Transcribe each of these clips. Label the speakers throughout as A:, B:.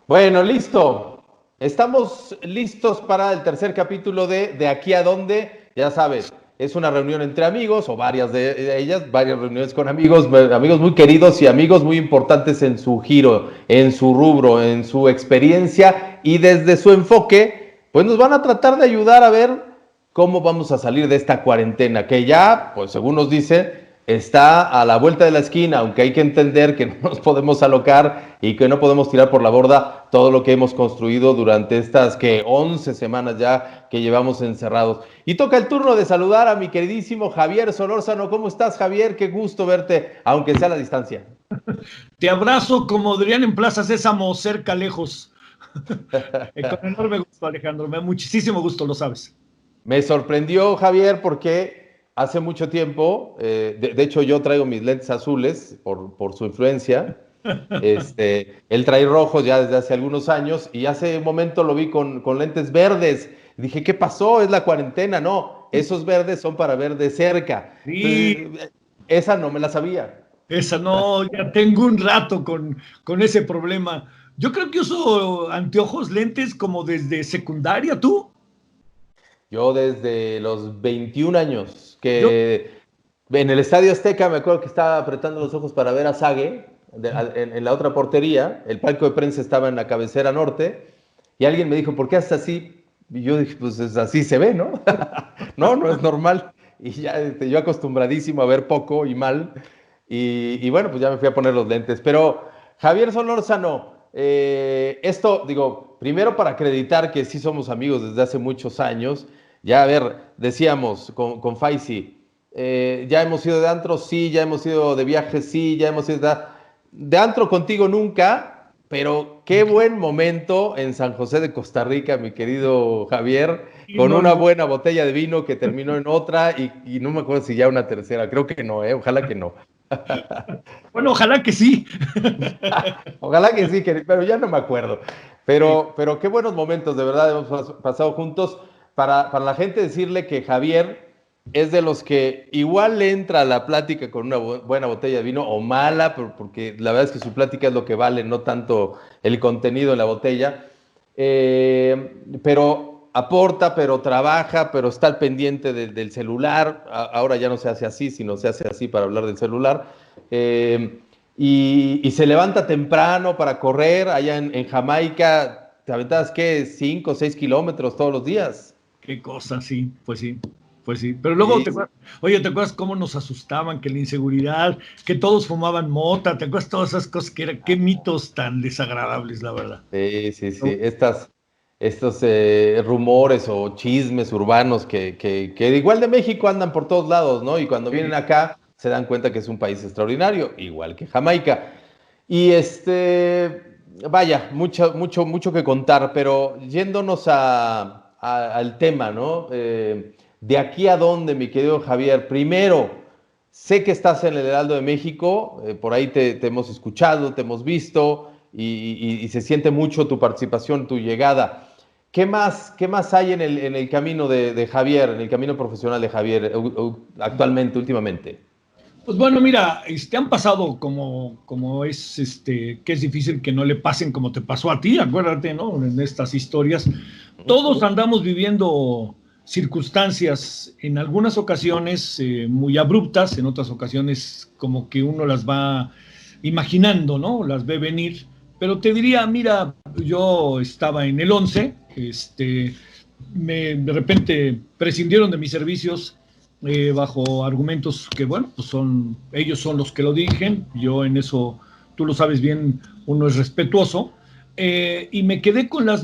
A: Bueno, listo. Estamos listos para el tercer capítulo de Aquí a Dónde. Ya sabes, es una reunión entre amigos o varias de ellas, varias reuniones con amigos, amigos muy queridos y amigos muy importantes en su giro, en su rubro, en su experiencia y desde su enfoque, pues nos van a tratar de ayudar a ver cómo vamos a salir de esta cuarentena que ya, pues según nos dice, está a la vuelta de la esquina, aunque hay que entender que no nos podemos alocar y que no podemos tirar por la borda todo lo que hemos construido durante estas que 11 semanas ya que llevamos encerrados. Y toca el turno de saludar a mi queridísimo Javier Solórzano. ¿Cómo estás, Javier? Qué gusto verte, aunque sea a la distancia.
B: Te abrazo, como dirían en Plaza Sésamo, cerca, lejos. Con enorme gusto, Alejandro. Me da muchísimo gusto, lo sabes.
A: Me sorprendió, Javier, porque hace mucho tiempo, de hecho yo traigo mis lentes azules por su influencia. Él trae rojos ya desde hace algunos años y hace un momento lo vi con lentes verdes. Dije, ¿qué pasó? ¿Es la cuarentena? No, esos verdes son para ver de cerca.
B: Sí,
A: Entonces, esa no me la sabía.
B: esa no, ya tengo un rato con ese problema. Yo creo que uso anteojos, lentes como desde secundaria, ¿tú?
A: Yo desde los 21 años,
B: Yo,
A: que en el Estadio Azteca me acuerdo que estaba apretando los ojos para ver a Sague en la otra portería, el palco de prensa estaba en la cabecera norte, y alguien me dijo, ¿por qué haces así? Y yo dije, pues así se ve, ¿no? No, no es normal. Y ya yo acostumbradísimo a ver poco y mal, y bueno, pues ya me fui a poner los lentes. Pero Javier Solórzano, esto, digo, primero para acreditar que sí somos amigos desde hace muchos años. Ya, a ver, decíamos con Faisy, ya hemos ido de antro, sí, ya hemos ido de viaje, sí, ya hemos ido de antro contigo nunca, pero qué buen momento en San José de Costa Rica, mi querido Javier,
B: y
A: con
B: no,
A: una
B: no.
A: buena botella de vino que terminó en otra y no me acuerdo si ya una tercera, creo que no, ojalá que no.
B: Bueno, ojalá que sí.
A: Ojalá que sí, pero ya no me acuerdo. Pero qué buenos momentos, de verdad, hemos pasado juntos. Para la gente decirle que Javier es de los que igual le entra a la plática con una buena botella de vino o mala, porque la verdad es que su plática es lo que vale, no tanto el contenido en la botella. Pero aporta, pero trabaja, pero está al pendiente del celular. Ahora ya no se hace así, sino se hace así para hablar del celular. Eh, y se levanta temprano para correr allá en Jamaica. ¿Te aventas qué? 5 o 6 kilómetros todos los días.
B: Qué cosa, sí, pues sí, pues sí. Pero luego,
A: Sí,
B: oye, ¿te acuerdas cómo nos asustaban? Que la inseguridad, que todos fumaban mota, ¿te acuerdas todas esas cosas que eran, qué mitos tan desagradables, la verdad?
A: sí, sí,
B: No,
A: sí. Estos rumores o chismes urbanos que igual de México andan por todos lados, ¿no? Y cuando vienen acá se dan cuenta que es un país extraordinario, igual que Jamaica. Y vaya, mucho que contar, pero yéndonos al tema, ¿no? De aquí a dónde, mi querido Javier, primero, sé que estás en el Heraldo de México, por ahí te hemos escuchado, te hemos visto y se siente mucho tu participación, tu llegada. Qué más hay en el camino de Javier, en el camino profesional de Javier actualmente, últimamente?
B: pues bueno, mira, han pasado como es, que es difícil que no le pasen como te pasó a ti, acuérdate, ¿no? En estas historias. Todos andamos viviendo circunstancias, en algunas ocasiones muy abruptas, en otras ocasiones como que uno las va imaginando, ¿no? Las ve venir. Pero te diría, mira, yo estaba en el 11, de repente prescindieron de mis servicios bajo argumentos que, bueno, pues ellos son los que lo dirigen, yo en eso, tú lo sabes bien, uno es respetuoso, y me quedé con las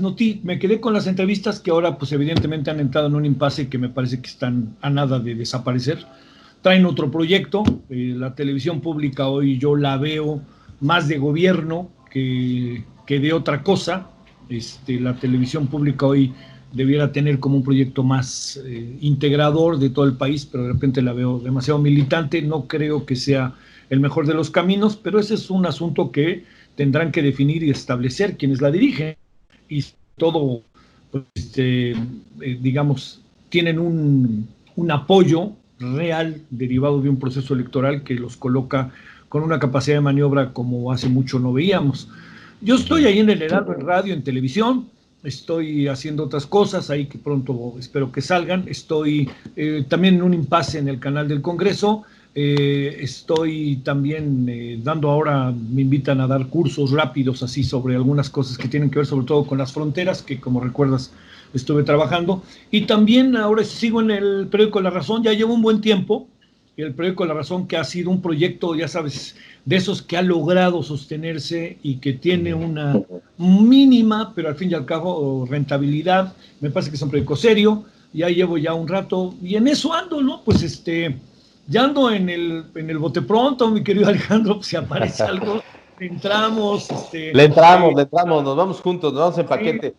B: entrevistas que ahora, pues evidentemente han entrado en un impasse que me parece que están a nada de desaparecer. Traen otro proyecto, la televisión pública hoy yo la veo más de gobierno que de otra cosa. La televisión pública hoy debiera tener como un proyecto más integrador de todo el país, pero de repente la veo demasiado militante, no creo que sea el mejor de los caminos, pero ese es un asunto que tendrán que definir y establecer quienes la dirigen y todo, pues, digamos, tienen un apoyo real derivado de un proceso electoral que los coloca con una capacidad de maniobra como hace mucho no veíamos. Yo estoy ahí en el Heraldo, en radio, en televisión. Estoy haciendo otras cosas ahí que pronto espero que salgan. Estoy también en un impasse en el canal del Congreso. Estoy también dando ahora, me invitan a dar cursos rápidos así sobre algunas cosas que tienen que ver sobre todo con las fronteras, que como recuerdas estuve trabajando. Y también ahora sigo en el periódico La Razón, ya llevo un buen tiempo. Y el periódico La Razón, que ha sido un proyecto, ya sabes, de esos que ha logrado sostenerse y que tiene una mínima, pero al fin y al cabo, rentabilidad. Me parece que es un periódico serio, ya llevo ya un rato y en eso ando, ¿no? Pues ya ando en el bote pronto, mi querido Alejandro, pues si aparece algo, entramos,
A: Le entramos, nos vamos juntos, nos vamos en
B: sí,
A: paquete.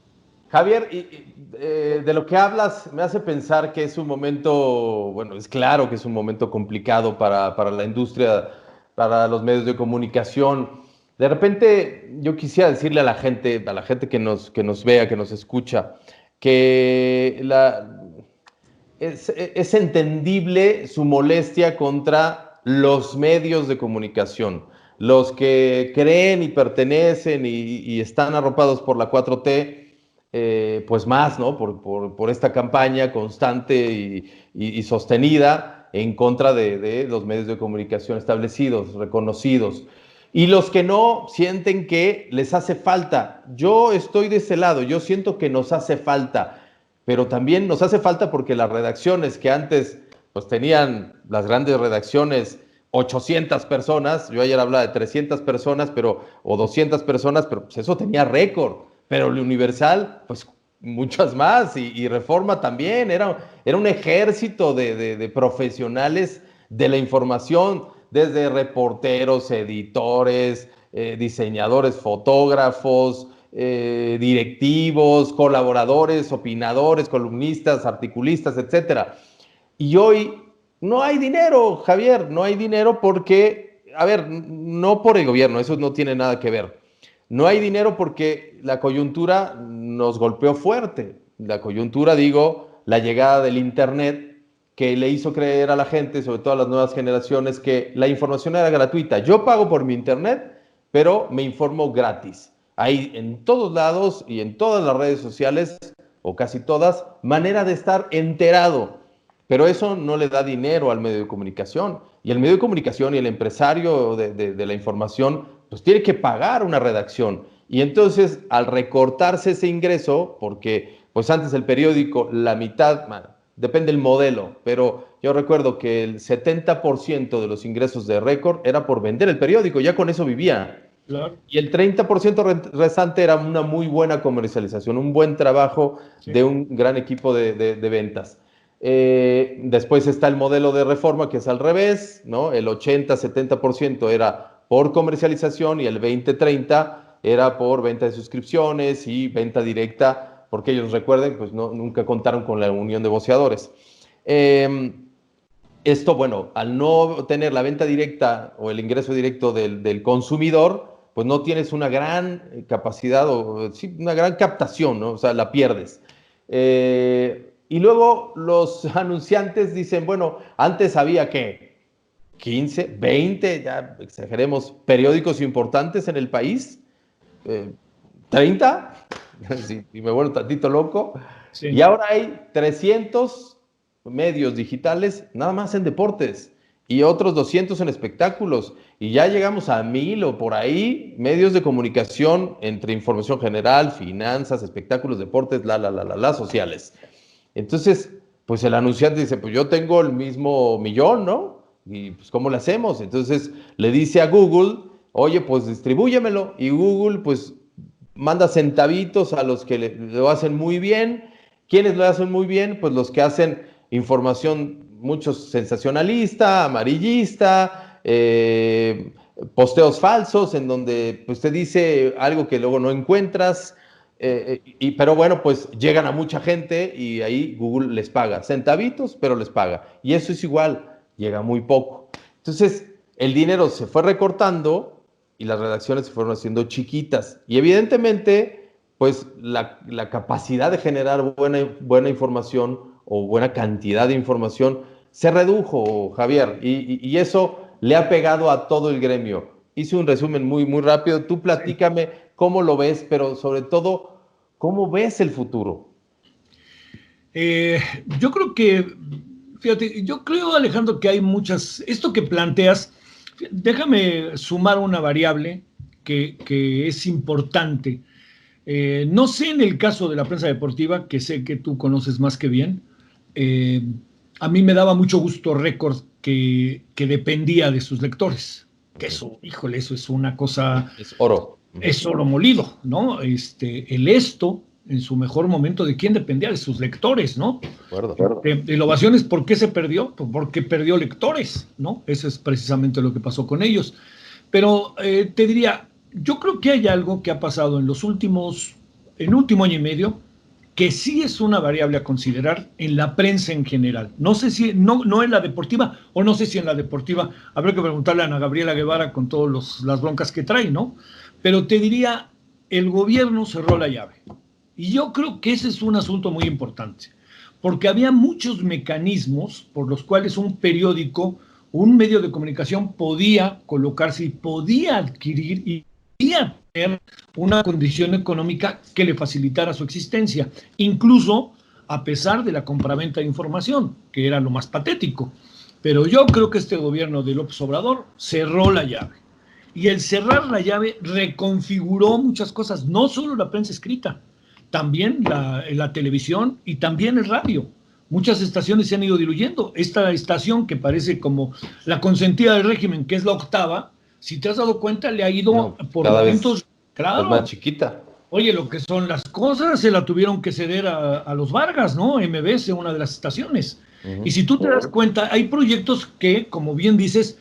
A: Javier, de lo que hablas me hace pensar que es un momento, bueno, es claro que es un momento complicado para la industria, para los medios de comunicación. De repente, yo quisiera decirle a la gente que nos vea, que nos escucha, que es entendible su molestia contra los medios de comunicación, los que creen y pertenecen y están arropados por la 4T, pues más, ¿no? Por esta campaña constante y sostenida en contra de los medios de comunicación establecidos, reconocidos. Y los que no sienten que les hace falta. Yo estoy de ese lado, yo siento que nos hace falta, pero también nos hace falta porque las redacciones que antes pues tenían las grandes redacciones 800 personas, yo ayer hablaba de 300 personas, o 200 personas, pero pues eso tenía récord, pero el Universal, pues muchas más, y Reforma también, era un ejército de profesionales de la información, desde reporteros, editores, diseñadores, fotógrafos, directivos, colaboradores, opinadores, columnistas, articulistas, etcétera. Y hoy no hay dinero, Javier, no hay dinero porque, a ver, no por el gobierno, eso no tiene nada que ver. No hay dinero porque la coyuntura nos golpeó fuerte. La coyuntura, digo, la llegada del Internet que le hizo creer a la gente, sobre todo a las nuevas generaciones, que la información era gratuita. Yo pago por mi Internet, pero me informo gratis. Hay en todos lados y en todas las redes sociales, o casi todas, manera de estar enterado. Pero eso no le da dinero al medio de comunicación. Y el medio de comunicación y el empresario de la información, pues tiene que pagar una redacción. Y entonces, al recortarse ese ingreso, porque pues antes el periódico, la mitad, bueno, depende del modelo, pero yo recuerdo que el 70% de los ingresos de Récord era por vender el periódico, ya con eso vivía.
B: claro,
A: Y el 30% restante era una muy buena comercialización, un buen trabajo
B: sí,
A: de un gran equipo de ventas. Después está el modelo de Reforma, que es al revés, ¿no? El 80-70% era por comercialización y el 20-30 era por venta de suscripciones y venta directa, porque ellos recuerden, pues no, nunca contaron con la unión de voceadores. Esto, bueno, al no tener la venta directa o el ingreso directo del consumidor, pues no tienes una gran capacidad o sí, una gran captación, ¿no? O sea, la pierdes. Y luego los anunciantes dicen, bueno, antes había que 15, 20, ya exageremos, periódicos importantes en el país, eh, 30, si me vuelvo tantito loco, y
B: sí.
A: ahora hay 300 medios digitales nada más en deportes y otros 200 en espectáculos, y ya llegamos a 1000 o por ahí medios de comunicación entre información general, finanzas, espectáculos, deportes, sociales. Entonces, pues el anunciante dice, pues yo tengo el mismo millón, ¿no? Y pues ¿cómo lo hacemos? Entonces le dice a Google, oye, pues distribúyemelo. Y Google, pues manda centavitos a los que lo hacen muy bien. ¿Quiénes lo hacen muy bien? Pues los que hacen información, muchos sensacionalista, amarillista, posteos falsos en donde pues te dice algo que luego no encuentras. Pero bueno, pues llegan a mucha gente y ahí Google les paga centavitos, pero les paga. Y eso es igual, llega muy poco. Entonces, el dinero se fue recortando y las redacciones se fueron haciendo chiquitas. Y evidentemente, pues la capacidad de generar buena información o buena cantidad de información se redujo, Javier, y eso le ha pegado a todo el gremio. hice un resumen muy, muy rápido. Tú platícame cómo lo ves, pero sobre todo, ¿cómo ves el futuro?
B: Yo creo que, fíjate, yo creo, Alejandro, que hay muchas, esto que planteas, déjame sumar una variable que es importante. No sé en el caso de la prensa deportiva, que sé que tú conoces más que bien, eh, a mí me daba mucho gusto Récord que dependía de sus lectores. Que eso, híjole, eso es una cosa,
A: Es oro.
B: es oro molido, ¿no? El esto, en su mejor momento, ¿de quién dependía? De sus lectores, ¿no?
A: De acuerdo.
B: El Ovaciones, ¿por qué se perdió? Pues porque perdió lectores, ¿no? Eso es precisamente lo que pasó con ellos. Pero te diría, yo creo que hay algo que ha pasado en el último año y medio, que sí es una variable a considerar en la prensa en general. No sé si, no en la deportiva, o no sé si en la deportiva, habría que preguntarle a Ana Gabriela Guevara con todas las broncas que trae, ¿no? Pero te diría, el gobierno cerró la llave. Y yo creo que ese es un asunto muy importante, porque había muchos mecanismos por los cuales un periódico, un medio de comunicación podía colocarse y podía adquirir y podía tener una condición económica que le facilitara su existencia, incluso a pesar de la compraventa de información, que era lo más patético. Pero yo creo que este gobierno de López Obrador cerró la llave. Y el cerrar la llave reconfiguró muchas cosas, no solo la prensa escrita, también la televisión y también el radio. Muchas estaciones se han ido diluyendo. Esta estación que parece como la consentida del régimen, que es la octava, si te has dado cuenta, le ha ido
A: No,
B: por
A: cada
B: momentos,
A: vez es más
B: claro.
A: chiquita.
B: Oye, lo que son las cosas se la tuvieron que ceder a los Vargas, ¿no? MBS, una de las estaciones. Y si tú te das cuenta, hay proyectos que, como bien dices,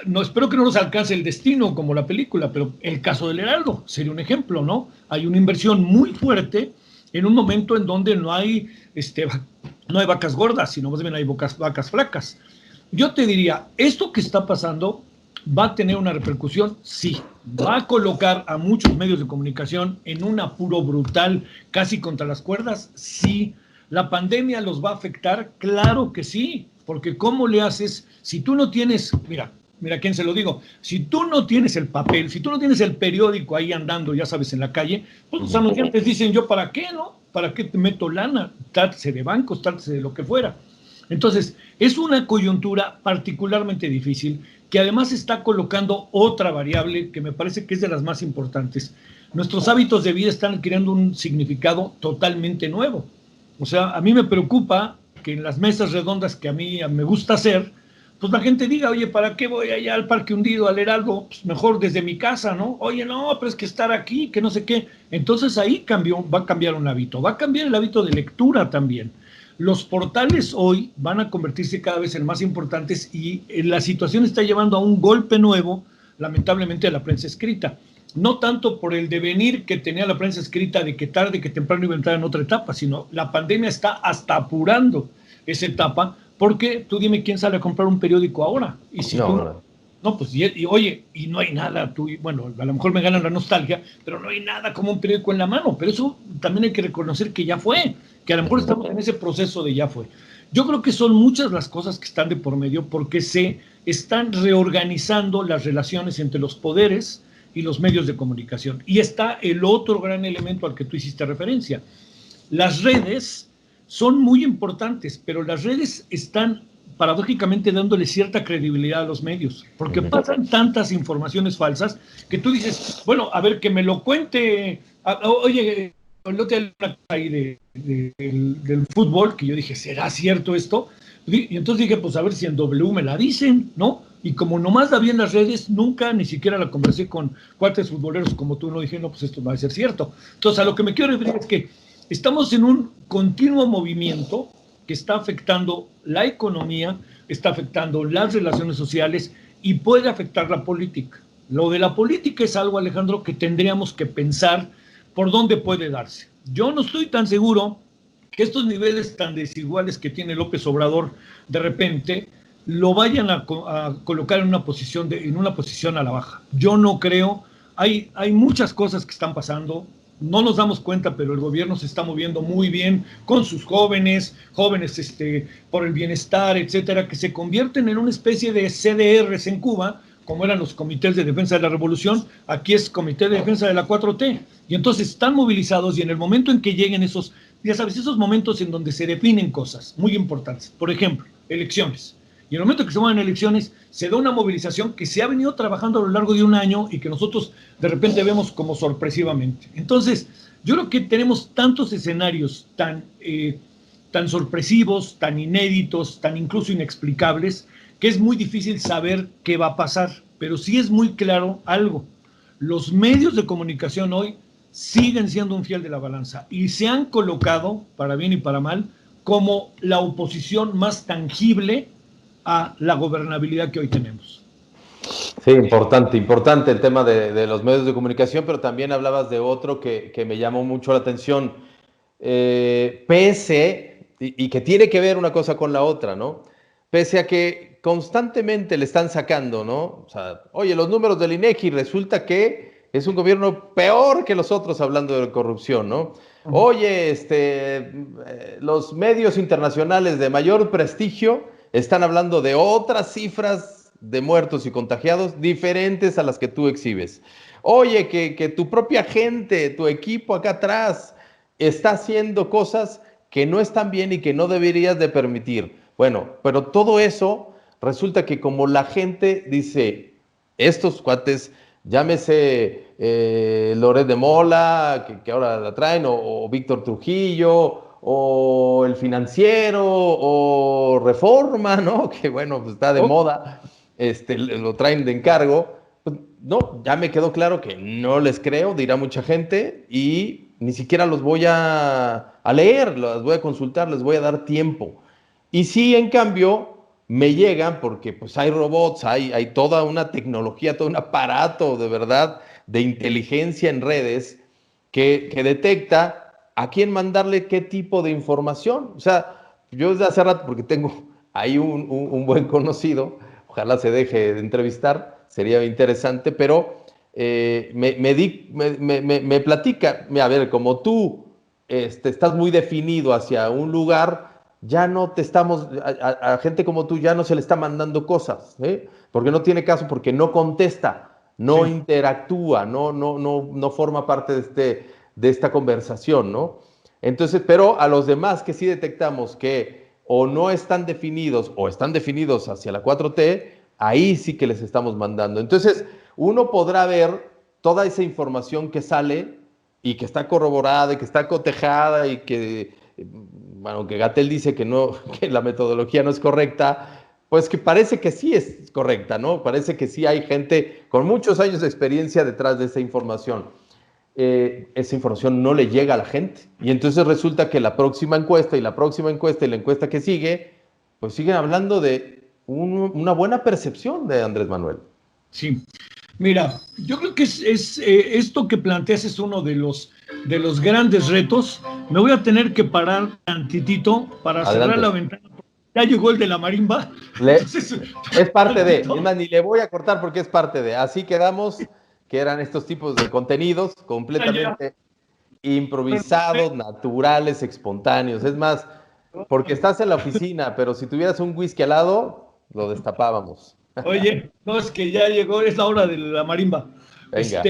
B: no, espero que no nos alcance el destino como la película, pero el caso del Heraldo sería un ejemplo, ¿no? Hay una inversión muy fuerte en un momento en donde no hay vacas gordas, sino más bien hay vacas flacas. Yo te diría, esto que está pasando va a tener una repercusión, sí, va a colocar a muchos medios de comunicación en un apuro brutal, casi contra las cuerdas, sí. ¿La pandemia los va a afectar? Claro que sí, porque ¿cómo le haces si tú no tienes, mira quién se lo digo, si tú no tienes el papel, si tú no tienes el periódico ahí andando, ya sabes, en la calle, pues los anunciantes dicen, ¿yo para qué, no? ¿Para qué te meto lana? Trátese de bancos, trátese de lo que fuera. Entonces, es una coyuntura particularmente difícil que además está colocando otra variable que me parece que es de las más importantes. Nuestros hábitos de vida están adquiriendo un significado totalmente nuevo. O sea, a mí me preocupa que en las mesas redondas que a mí me gusta hacer, pues la gente diga, oye, ¿para qué voy allá al Parque Hundido, al Heraldo? Pues mejor desde mi casa, ¿no? Oye, no, pero es que estar aquí, que no sé qué. Entonces ahí va a cambiar un hábito, va a cambiar el hábito de lectura también. Los portales hoy van a convertirse cada vez en más importantes y la situación está llevando a un golpe nuevo, lamentablemente, a la prensa escrita. No tanto por el devenir que tenía la prensa escrita de que tarde que temprano iba a entrar en otra etapa, sino la pandemia está hasta apurando esa etapa, porque tú dime quién sale a comprar un periódico ahora. Y si no, pues, oye, y no hay nada, bueno, a lo mejor me ganan la nostalgia, pero no hay nada como un periódico en la mano, pero eso también hay que reconocer que ya fue, que a lo mejor estamos en ese proceso de ya fue. Yo creo que son muchas las cosas que están de por medio porque se están reorganizando las relaciones entre los poderes y los medios de comunicación. Y está el otro gran elemento al que tú hiciste referencia. Las redes son muy importantes, pero las redes están paradójicamente dándole cierta credibilidad a los medios, porque pasan tantas informaciones falsas que tú dices, bueno, a ver, que me lo cuente, oye, no te ahí del fútbol, que yo dije, ¿será cierto esto? Y entonces dije, pues a ver si en W me la dicen, ¿no? Y como nomás la vi en las redes, nunca ni siquiera la conversé con cuates futboleros como tú, no dije, no, pues esto va a ser cierto. Entonces, a lo que me quiero referir es que estamos en un continuo movimiento que está afectando la economía, está afectando las relaciones sociales y puede afectar la política. Lo de la política es algo, Alejandro, que tendríamos que pensar por dónde puede darse. Yo no estoy tan seguro que estos niveles tan desiguales que tiene López Obrador de repente lo vayan a colocar en una posición a la baja. Yo no creo, hay muchas cosas que están pasando, no nos damos cuenta, pero el gobierno se está moviendo muy bien con sus jóvenes por el bienestar, etcétera, que se convierten en una especie de CDRs en Cuba, como eran los comités de defensa de la revolución, aquí es comité de defensa de la 4T. Y entonces están movilizados y en el momento en que lleguen esos, ya sabes, esos momentos en donde se definen cosas muy importantes, por ejemplo, elecciones. Y en el momento que se van elecciones, se da una movilización que se ha venido trabajando a lo largo de un año y que nosotros de repente vemos como sorpresivamente. Entonces, yo creo que tenemos tantos escenarios tan sorpresivos, tan inéditos, tan incluso inexplicables, que es muy difícil saber qué va a pasar. Pero sí es muy claro algo. Los medios de comunicación hoy siguen siendo un fiel de la balanza y se han colocado, para bien y para mal, como la oposición más tangible a la gobernabilidad que hoy tenemos.
A: Sí, importante el tema de los medios de comunicación, pero también hablabas de otro que me llamó mucho la atención. Pese, y que tiene que ver una cosa con la otra, ¿no? Pese a que constantemente le están sacando, ¿no? O sea, oye, los números del INEGI resulta que es un gobierno peor que los otros hablando de corrupción, ¿no? Oye, los medios internacionales de mayor prestigio están hablando de otras cifras de muertos y contagiados diferentes a las que tú exhibes. Oye, que tu propia gente, tu equipo acá atrás está haciendo cosas que no están bien y que no deberías de permitir. Bueno, pero todo eso resulta que como la gente dice, estos cuates, llámese Loret de Mola, que ahora la traen, o Víctor Trujillo, o El Financiero, o Reforma, ¿no? Que bueno, pues está de moda, lo traen de encargo. Pues, no, ya me quedó claro que no les creo, dirá mucha gente, y ni siquiera los voy a leer, los voy a consultar, les voy a dar tiempo. Y sí, en cambio, me llegan porque pues hay robots, hay toda una tecnología, todo un aparato de verdad de inteligencia en redes que detecta a quién mandarle qué tipo de información. O sea, yo desde hace rato, porque tengo ahí un buen conocido, ojalá se deje de entrevistar, sería interesante, pero me platica, a ver, como tú estás muy definido hacia un lugar, ya no te estamos, a gente como tú ya no se le está mandando cosas, ¿eh? Porque no tiene caso, porque no contesta, no
B: Sí.
A: interactúa, no forma parte de esta conversación, ¿no? Entonces, pero a los demás que sí detectamos que o no están definidos o están definidos hacia la 4T, ahí sí que les estamos mandando. Entonces, uno podrá ver toda esa información que sale y que está corroborada y que está cotejada y que, bueno, que Gatell dice que no, que la metodología no es correcta, pues que parece que sí es correcta, ¿no? Parece que sí hay gente con muchos años de experiencia detrás de esa información. Esa información no le llega a la gente. Y entonces resulta que la próxima encuesta y la próxima encuesta y la encuesta que sigue, pues siguen hablando de una buena percepción de Andrés Manuel.
B: Sí. Mira, yo creo que esto que planteas es uno de los grandes retos. Me voy a tener que parar tantitito para cerrar la
A: Adelante.
B: ventana. Ya llegó el de la marimba.
A: Le,
B: Entonces,
A: es parte de, es
B: tantito.
A: más, ni le voy a cortar porque es parte de. Así quedamos, que eran estos tipos de contenidos
B: Ya.
A: completamente improvisados, naturales, espontáneos. Es más, porque estás en la oficina, pero si tuvieras un whisky al lado, lo destapábamos.
B: Oye, no, es que ya llegó, es la hora de la marimba.
A: Venga.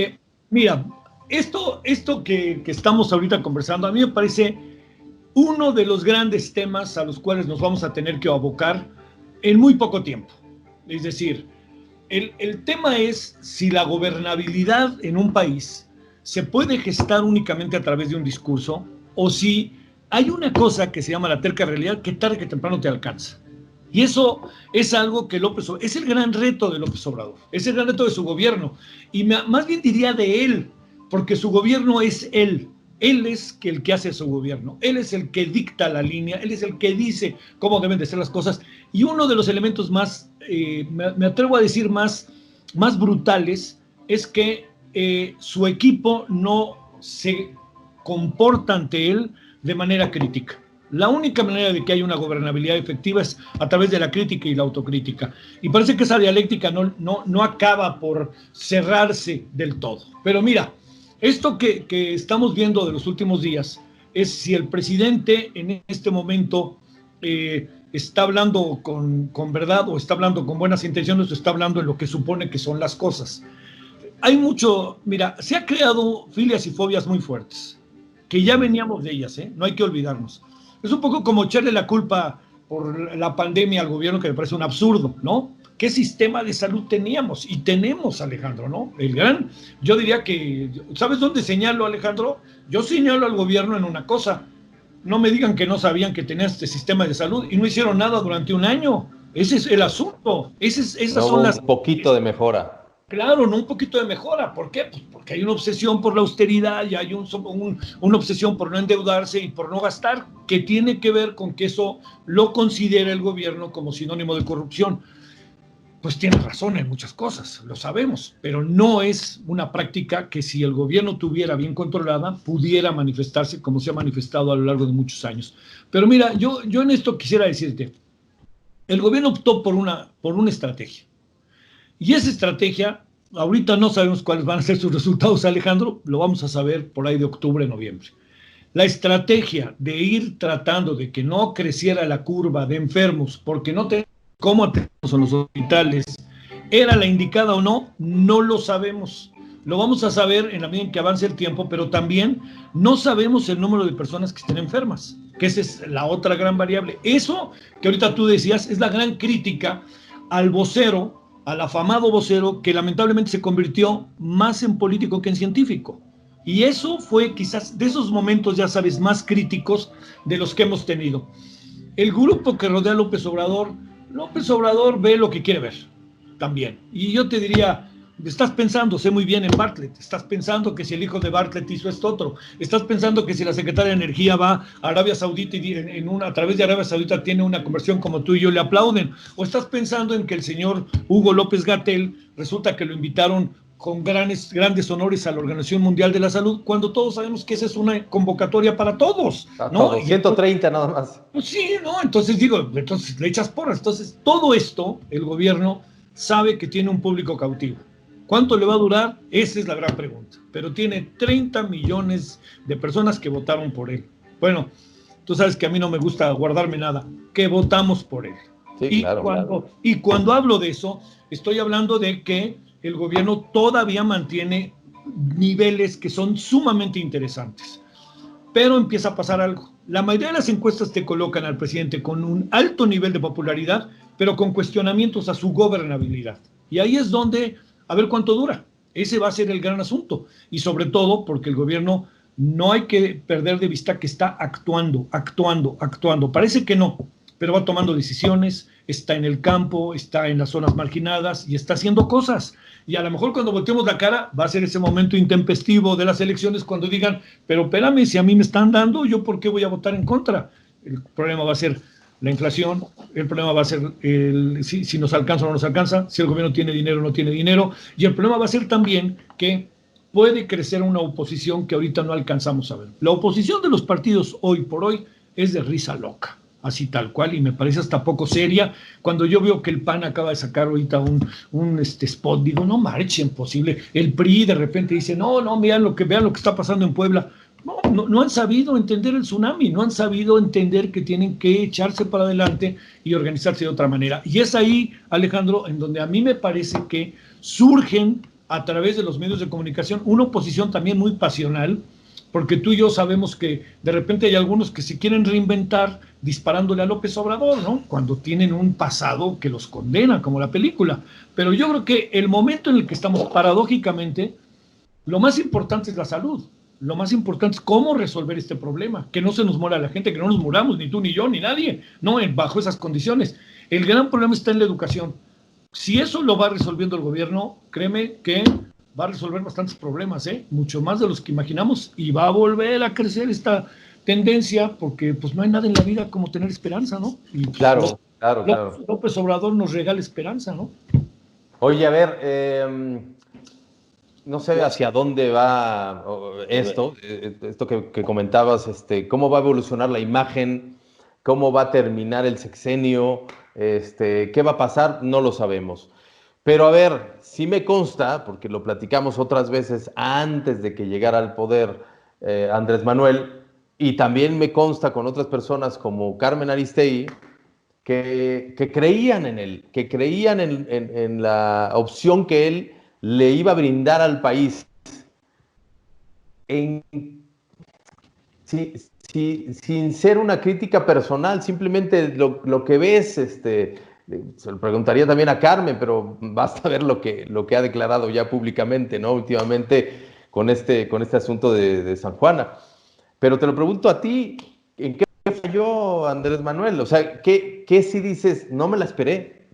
B: Mira, esto que estamos ahorita conversando, a mí me parece uno de los grandes temas a los cuales nos vamos a tener que abocar en muy poco tiempo. Es decir, el tema es si la gobernabilidad en un país se puede gestar únicamente a través de un discurso o si hay una cosa que se llama la terca realidad que tarde que temprano te alcanza. Y eso es algo que López Obrador, es el gran reto de López Obrador, es el gran reto de su gobierno. Y más bien diría de él, porque su gobierno es él. Él es el que hace su gobierno, él es el que dicta la línea, él es el que dice cómo deben de ser las cosas. Y uno de los elementos más, me atrevo a decir, más brutales, es que su equipo no se comporta ante él de manera crítica. La única manera de que haya una gobernabilidad efectiva es a través de la crítica y la autocrítica. Y parece que esa dialéctica no acaba por cerrarse del todo. Pero mira, esto que estamos viendo de los últimos días es si el presidente en este momento está hablando con verdad o está hablando con buenas intenciones o está hablando en lo que supone que son las cosas. Hay mucho, mira, se ha creado filias y fobias muy fuertes, que ya veníamos de ellas, ¿eh? No hay que olvidarnos. Es un poco como echarle la culpa por la pandemia al gobierno, que me parece un absurdo, ¿no? ¿Qué sistema de salud teníamos? Y tenemos, Alejandro, ¿no? Yo diría que, ¿sabes dónde señalo, Alejandro? Yo señalo al gobierno en una cosa. No me digan que no sabían que tenía este sistema de salud y no hicieron nada durante un año. Ese es el asunto. Esas
A: No hubo
B: son
A: un poquito de mejora.
B: Claro, no un poquito de mejora. ¿Por qué? Pues porque hay una obsesión por la austeridad y hay una obsesión por no endeudarse y por no gastar, que tiene que ver con que eso lo considera el gobierno como sinónimo de corrupción. Pues tiene razón en muchas cosas, lo sabemos, pero no es una práctica que si el gobierno tuviera bien controlada, pudiera manifestarse como se ha manifestado a lo largo de muchos años. Pero mira, yo en esto quisiera decirte, el gobierno optó por una estrategia. Y esa estrategia, ahorita no sabemos cuáles van a ser sus resultados, Alejandro, lo vamos a saber por ahí de octubre, noviembre. La estrategia de ir tratando de que no creciera la curva de enfermos, porque no tenemos cómo atendernos en los hospitales, ¿era la indicada o no? No lo sabemos. Lo vamos a saber en la medida en que avance el tiempo, pero también no sabemos el número de personas que estén enfermas, que esa es la otra gran variable. Eso que ahorita tú decías es la gran crítica al vocero, al afamado vocero, que lamentablemente se convirtió más en político que en científico. Y eso fue quizás de esos momentos, ya sabes, más críticos de los que hemos tenido. El grupo que rodea a López Obrador ve lo que quiere ver también. Y yo te diría, estás pensando, sé muy bien en Bartlett, estás pensando que si el hijo de Bartlett hizo esto otro, estás pensando que si la secretaria de Energía va a Arabia Saudita y a través de Arabia Saudita tiene una conversión como tú y yo le aplauden, o estás pensando en que el señor Hugo López-Gatell resulta que lo invitaron con grandes honores a la Organización Mundial de la Salud, cuando todos sabemos que esa es una convocatoria para todos,
A: A
B: ¿no?
A: todos, 130 nada más.
B: Pues sí, ¿no? Entonces digo, entonces le echas porras. Entonces, todo esto, el gobierno sabe que tiene un público cautivo. ¿Cuánto le va a durar? Esa es la gran pregunta. Pero tiene 30 millones de personas que votaron por él. Bueno, tú sabes que a mí no me gusta guardarme nada, que votamos por él.
A: Sí, claro.
B: Y cuando hablo de eso, estoy hablando de que el gobierno todavía mantiene niveles que son sumamente interesantes. Pero empieza a pasar algo. La mayoría de las encuestas te colocan al presidente con un alto nivel de popularidad, pero con cuestionamientos a su gobernabilidad. Y ahí es donde, a ver cuánto dura. Ese va a ser el gran asunto. Y sobre todo porque el gobierno no hay que perder de vista que está actuando. Parece que no, pero va tomando decisiones, está en el campo, está en las zonas marginadas y está haciendo cosas. Y a lo mejor cuando volteemos la cara va a ser ese momento intempestivo de las elecciones cuando digan, pero espérame, si a mí me están dando, ¿yo por qué voy a votar en contra? El problema va a ser la inflación, el problema va a ser si nos alcanza o no nos alcanza, si el gobierno tiene dinero o no tiene dinero, y el problema va a ser también que puede crecer una oposición que ahorita no alcanzamos a ver. La oposición de los partidos hoy por hoy es de risa loca, así tal cual, y me parece hasta poco seria. Cuando yo veo que el PAN acaba de sacar ahorita un spot, digo, no marchen, posible. El PRI de repente dice, no, vean lo que está pasando en Puebla. No han sabido entender el tsunami, no han sabido entender que tienen que echarse para adelante y organizarse de otra manera. Y es ahí, Alejandro, en donde a mí me parece que surgen a través de los medios de comunicación una oposición también muy pasional, porque tú y yo sabemos que de repente hay algunos que se quieren reinventar disparándole a López Obrador, ¿no? Cuando tienen un pasado que los condena, como la película. Pero yo creo que el momento en el que estamos, paradójicamente, lo más importante es la salud. Lo más importante es cómo resolver este problema, que no se nos muera la gente, que no nos muramos, ni tú, ni yo, ni nadie, no bajo esas condiciones. El gran problema está en la educación. Si eso lo va resolviendo el gobierno, créeme que va a resolver bastantes problemas, mucho más de los que imaginamos, y va a volver a crecer esta tendencia, porque pues no hay nada en la vida como tener esperanza, ¿no? Y pues,
A: Claro.
B: López Obrador nos regala esperanza, ¿no?
A: Oye, a ver, no sé hacia dónde va esto que comentabas, cómo va a evolucionar la imagen, cómo va a terminar el sexenio, qué va a pasar, no lo sabemos. Pero a ver, sí me consta, porque lo platicamos otras veces antes de que llegara al poder Andrés Manuel, y también me consta con otras personas como Carmen Aristegui, que creían en él, que creían en la opción que él le iba a brindar al país. En, sin ser una crítica personal, simplemente lo que ves, se lo preguntaría también a Carmen, pero basta ver lo que ha declarado ya públicamente, ¿no? Últimamente con este asunto de San Juana. Pero te lo pregunto a ti, ¿en qué falló Andrés Manuel? O sea, ¿qué si dices, no me la esperé?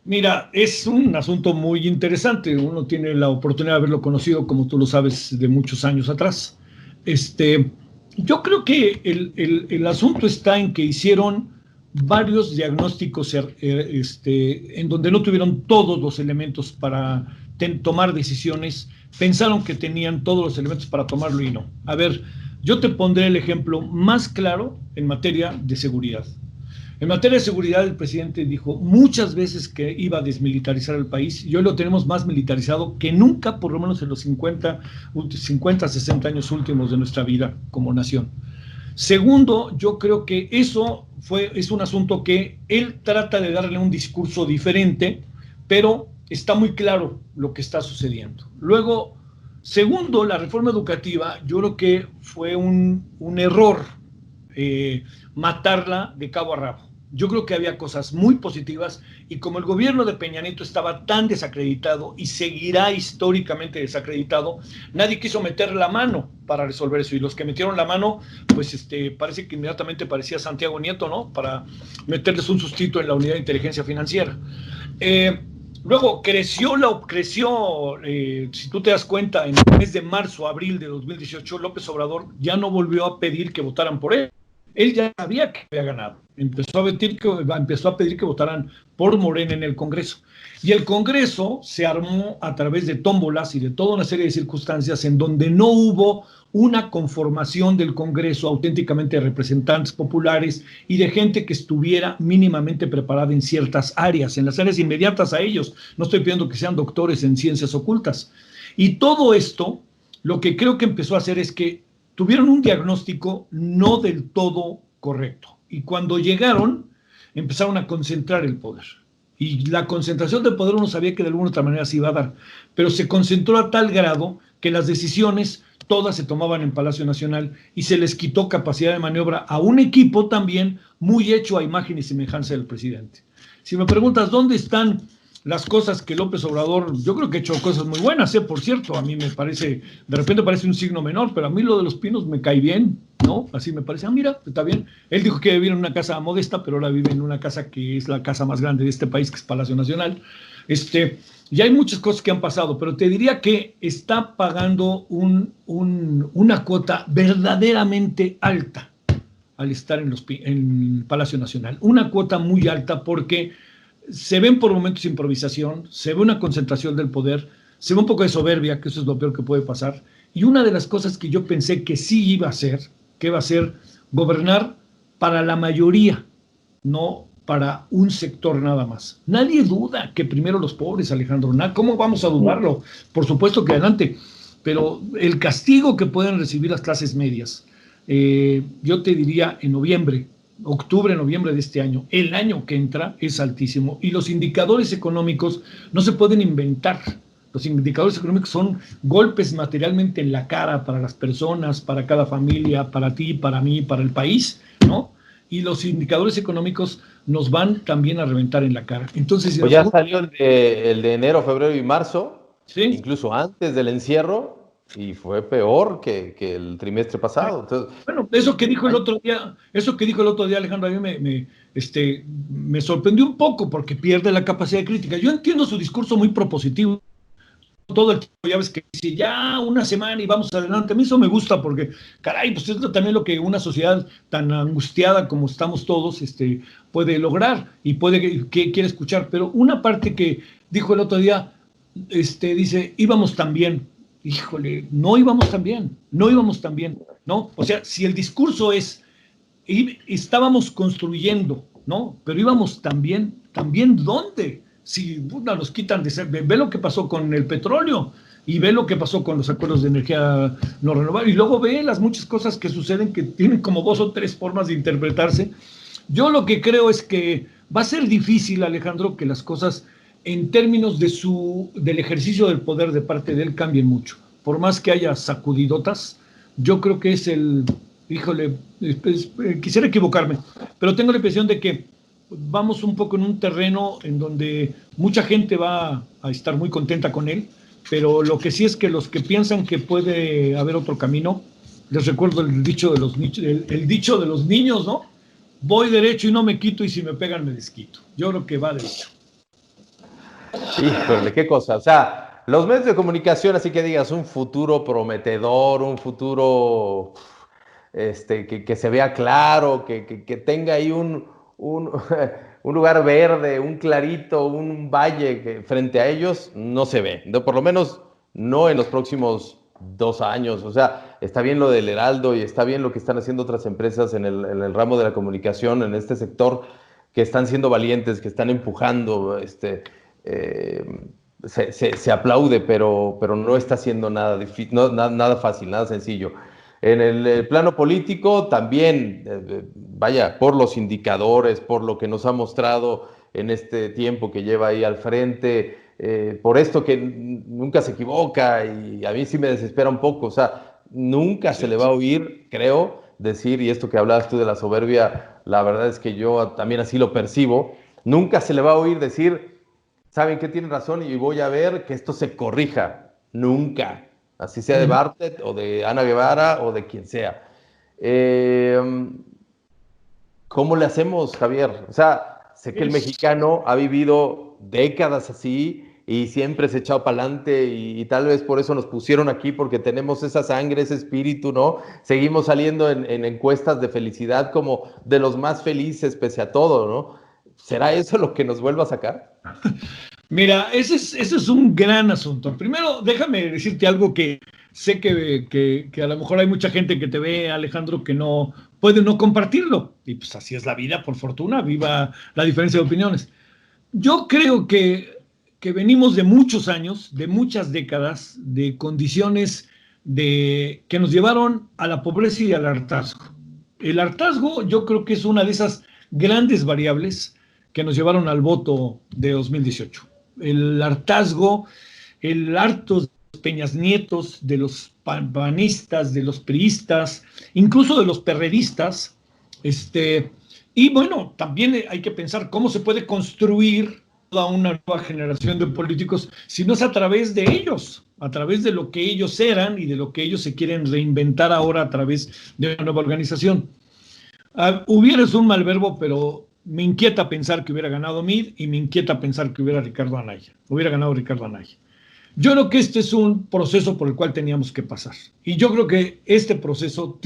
B: Mira, es un asunto muy interesante. Uno tiene la oportunidad de haberlo conocido, como tú lo sabes, de muchos años atrás. Yo creo que el asunto está en que hicieron varios diagnósticos en donde no tuvieron todos los elementos para tomar decisiones. Pensaron que tenían todos los elementos para tomarlo y no. A ver, yo te pondré el ejemplo más claro en materia de seguridad. En materia de seguridad, el presidente dijo muchas veces que iba a desmilitarizar el país y hoy lo tenemos más militarizado que nunca, por lo menos en los 50, 60 años últimos de nuestra vida como nación. Segundo, yo creo que eso es un asunto que él trata de darle un discurso diferente, pero está muy claro lo que está sucediendo. Luego, segundo, la reforma educativa, yo creo que fue un error matarla de cabo a rabo. Yo creo que había cosas muy positivas y como el gobierno de Peña Nieto estaba tan desacreditado y seguirá históricamente desacreditado, nadie quiso meter la mano para resolver eso y los que metieron la mano, pues parece que inmediatamente parecía Santiago Nieto, ¿no? Para meterles un sustito en la unidad de inteligencia financiera. Luego creció, si tú te das cuenta, en el mes de marzo, abril de 2018, López Obrador ya no volvió a pedir que votaran por él. Él ya sabía que había ganado. Empezó a pedir que votaran por Morena en el Congreso. Y el Congreso se armó a través de tómbolas y de toda una serie de circunstancias en donde no hubo una conformación del Congreso auténticamente de representantes populares y de gente que estuviera mínimamente preparada en ciertas áreas, en las áreas inmediatas a ellos. No estoy pidiendo que sean doctores en ciencias ocultas. Y todo esto, lo que creo que empezó a hacer es que tuvieron un diagnóstico no del todo correcto. Y cuando llegaron, empezaron a concentrar el poder. Y la concentración del poder uno sabía que de alguna otra manera se iba a dar, pero se concentró a tal grado que las decisiones todas se tomaban en Palacio Nacional y se les quitó capacidad de maniobra a un equipo también muy hecho a imagen y semejanza del presidente. Si me preguntas dónde están las cosas que López Obrador, yo creo que ha hecho cosas muy buenas, por cierto, a mí me parece, de repente parece un signo menor, pero a mí lo de los Pinos me cae bien, ¿no? Así me parece, mira, está bien. Él dijo que vivía en una casa modesta, pero ahora vive en una casa que es la casa más grande de este país, que es Palacio Nacional. Y hay muchas cosas que han pasado, pero te diría que está pagando una cuota verdaderamente alta al estar en Palacio Nacional. Una cuota muy alta porque se ven por momentos improvisación, se ve una concentración del poder, se ve un poco de soberbia, que eso es lo peor que puede pasar. Y una de las cosas que yo pensé que sí iba a ser, que iba a ser gobernar para la mayoría, no para un sector nada más. Nadie duda que primero los pobres, Alejandro. ¿Cómo vamos a dudarlo? Por supuesto que adelante. Pero el castigo que pueden recibir las clases medias, yo te diría en noviembre, octubre, noviembre de este año, el año que entra es altísimo y los indicadores económicos no se pueden inventar. Los indicadores económicos son golpes materialmente en la cara para las personas, para cada familia, para ti, para mí, para el país, ¿no? Y los indicadores económicos nos van también a reventar en la cara. Entonces,
A: pues ya salió el de enero, febrero y marzo,
B: ¿sí?
A: Incluso antes del encierro, y fue peor que el trimestre pasado. Entonces,
B: bueno, eso que dijo el otro día, Alejandro, a mí me sorprendió un poco porque pierde la capacidad de crítica. Yo entiendo su discurso muy propositivo. Todo el tiempo, ya ves que dice, ya una semana y vamos adelante. A mí eso me gusta porque, caray, pues es también lo que una sociedad tan angustiada como estamos todos puede lograr y que quiere escuchar. Pero una parte que dijo el otro día, dice, íbamos tan bien. Híjole, no íbamos tan bien, ¿no? O sea, si el discurso es, estábamos construyendo, ¿no? Pero íbamos también ¿dónde? Si nos quitan de ser, ve lo que pasó con el petróleo y ve lo que pasó con los acuerdos de energía no renovable y luego ve las muchas cosas que suceden que tienen como 2 o 3 formas de interpretarse, Yo lo que creo es que va a ser difícil, Alejandro, que las cosas en términos del ejercicio del poder de parte de él cambien mucho. Por más que haya sacudidotas, yo creo que híjole, quisiera equivocarme, pero tengo la impresión de que vamos un poco en un terreno en donde mucha gente va a estar muy contenta con él, pero lo que sí es que los que piensan que puede haber otro camino, les recuerdo el dicho de el dicho de los niños, ¿no? Voy derecho y no me quito, y si me pegan me desquito. Yo creo que va derecho.
A: Híjole, qué cosa. O sea, los medios de comunicación, así que digas, un futuro prometedor, un futuro que se vea claro, que tenga ahí un, un lugar verde, un clarito, un valle frente a ellos, no se ve. Por lo menos no en los próximos 2 años. O sea, está bien lo del Heraldo y está bien lo que están haciendo otras empresas en el ramo de la comunicación, en este sector, que están siendo valientes, que están empujando, eh, se aplaude, pero no está siendo nada, nada fácil, nada sencillo. En el plano político también, vaya, por los indicadores, por lo que nos ha mostrado en este tiempo que lleva ahí al frente, por esto que nunca se equivoca y a mí sí me desespera un poco, o sea, nunca se le va a oír, creo, decir, y esto que hablabas tú de la soberbia, la verdad es que yo también así lo percibo, nunca se le va a oír decir, saben que tienen razón y voy a ver que esto se corrija, nunca. Así sea de Bartlett o de Ana Guevara o de quien sea. Eh, ¿Cómo le hacemos, Javier? O sea, sé que el mexicano ha vivido décadas así y siempre se ha echado para adelante y tal vez por eso nos pusieron aquí, porque tenemos esa sangre, ese espíritu, ¿no? Seguimos saliendo en encuestas de felicidad como de los más felices pese a todo, ¿no? ¿Será eso lo que nos vuelva a sacar?
B: Mira, ese es un gran asunto. Primero, déjame decirte algo que sé que a lo mejor hay mucha gente que te ve, Alejandro, que no puede no compartirlo. Y pues así es la vida, por fortuna, viva la diferencia de opiniones. Yo creo que venimos de muchos años, de muchas décadas, de condiciones que nos llevaron a la pobreza y al hartazgo. El hartazgo yo creo que es una de esas grandes variables que nos llevaron al voto de 2018. El hartazgo, el harto de los Peñas Nietos, de los panistas, de los priistas, incluso de los perredistas, y bueno, también hay que pensar cómo se puede construir toda una nueva generación de políticos si no es a través de ellos, a través de lo que ellos eran y de lo que ellos se quieren reinventar ahora a través de una nueva organización. Hubiera es un mal verbo, pero me inquieta pensar que hubiera ganado Mid y me inquieta pensar que hubiera ganado Ricardo Anaya. Yo creo que este es un proceso por el cual teníamos que pasar. Y yo creo que este proceso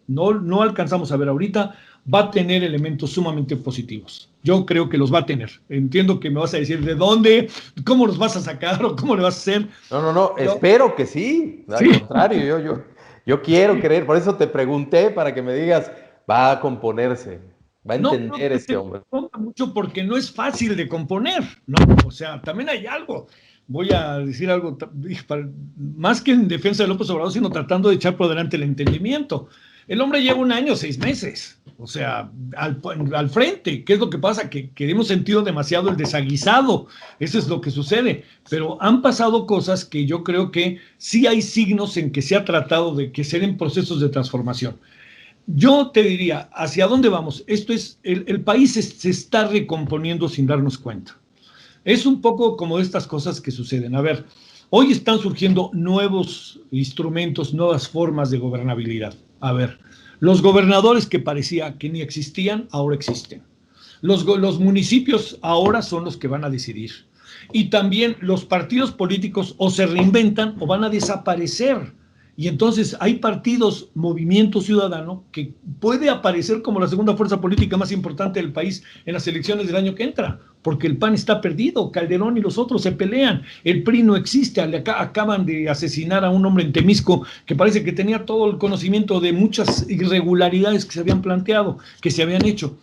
B: no alcanzamos a ver ahorita, va a tener elementos sumamente positivos. Yo creo que los va a tener. Entiendo que me vas a decir de dónde, cómo los vas a sacar o cómo le vas a hacer.
A: No, espero que sí. Al
B: Sí,
A: contrario, yo quiero creer, por eso te pregunté para que me digas, va a componerse, va a
B: no creo
A: entender
B: que
A: este
B: se
A: hombre.
B: componga mucho porque no es fácil de componer, ¿no? O sea, también hay algo. Voy a decir algo, más que en defensa de López Obrador, sino tratando de echar por delante el entendimiento. El hombre lleva 1 año, 6 meses, o sea, al frente. ¿Qué es lo que pasa? Que hemos sentido demasiado el desaguisado. Eso es lo que sucede. Pero han pasado cosas que yo creo que sí hay signos en que se ha tratado de que ser en procesos de transformación. Yo te diría, ¿hacia dónde vamos? El país se está recomponiendo sin darnos cuenta. Es un poco como estas cosas que suceden. A ver, hoy están surgiendo nuevos instrumentos, nuevas formas de gobernabilidad. A ver, los gobernadores que parecía que ni existían, ahora existen. Los municipios ahora son los que van a decidir. Y también los partidos políticos o se reinventan o van a desaparecer. Y entonces hay partidos, Movimiento Ciudadano, que puede aparecer como la segunda fuerza política más importante del país en las elecciones del año que entra, porque el PAN está perdido, Calderón y los otros se pelean, el PRI no existe, acaban de asesinar a un hombre en Temisco que parece que tenía todo el conocimiento de muchas irregularidades que se habían planteado, que se habían hecho.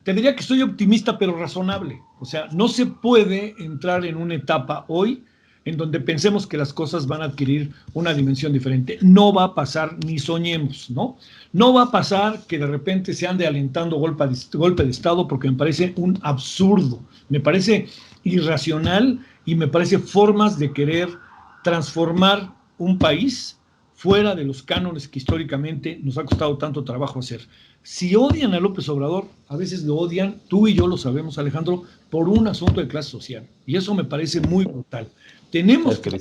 B: Te diría que soy optimista pero razonable, o sea, no se puede entrar en una etapa hoy en donde pensemos que las cosas van a adquirir una dimensión diferente. No va a pasar, ni soñemos, ¿no? No va a pasar que de repente se ande alentando golpe de Estado, porque me parece un absurdo, me parece irracional y me parece formas de querer transformar un país fuera de los cánones que históricamente nos ha costado tanto trabajo hacer. Si odian a López Obrador, a veces lo odian, tú y yo lo sabemos, Alejandro, por un asunto de clase social. Y eso me parece muy brutal. Tenemos que...